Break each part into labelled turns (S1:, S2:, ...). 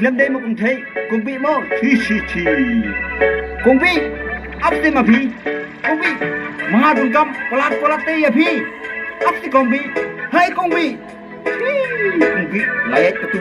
S1: Klem dai mo kung thai kung bi mo thi kung bi ap te ma phi kung bi mga dun kam polat te ya phi ap te kung bi hai kung bi layat ka tu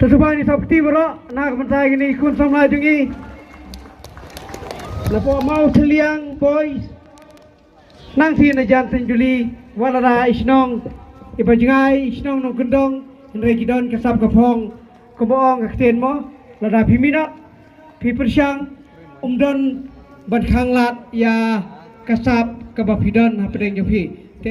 S2: Tersebani seperti berok nak mentai ini kun sama jungi. Lepas mau seliang boys nang si na jantan juli walara isnong ipajengai isnong nong gendong nregi don kasap kapong keboong kakten mo lada piminat pi persyang umdon ban khanglat ya kasap kabapidon hapedeng jopi